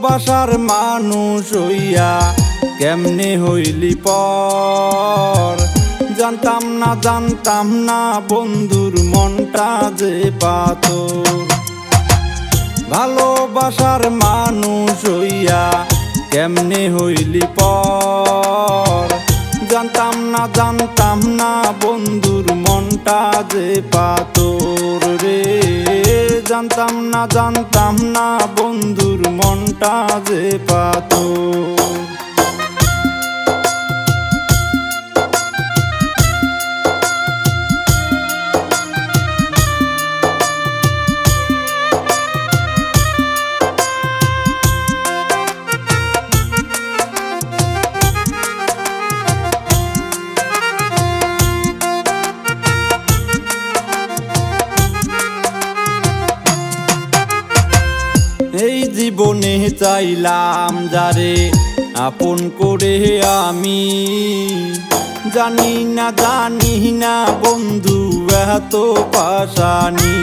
ভালোবাসার মানুষ হইয়া কেমনে হইলি পর, জানতাম না বন্ধুর মনটা যে পাথর। ভালোবাসার মানুষ হইয়া কেমনে হইলি পর, জানতাম না বন্ধুর মনটা যে পাথর রে। জানতাম না বন্ধুর মনটা যে পাথর। এই জীবনে চাইলাম যারে আপন করে আমি, জানি না বন্ধু এত পাশানি।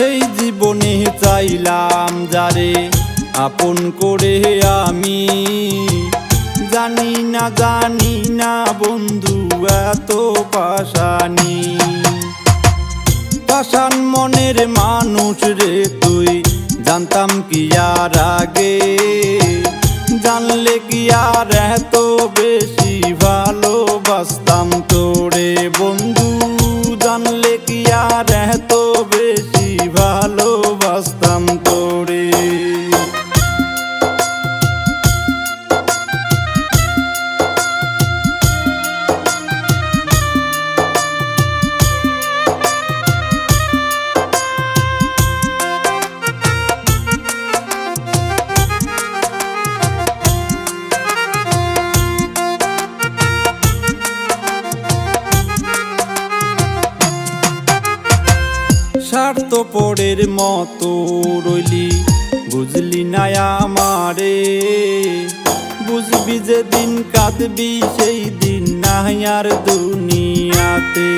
এই জীবনে চাইলাম যারে আপন করে আমি, জানি না বন্ধু এত পাশানি। পাষাণ মনের মানুষ রে তুই, জানতাম কি আর আগে, জানলে কি আর এত বেশি ভালোবাসতাম তোরে বন্ধু, জানলে কি আর এত বেশি ভালোবাসতাম তোরে। স্বার্থপরের মতো রইলি, বুঝলি না আমারে, বুঝবি যে দিন কাঁদবি সেই দিন নাই আর দুনিয়াতে।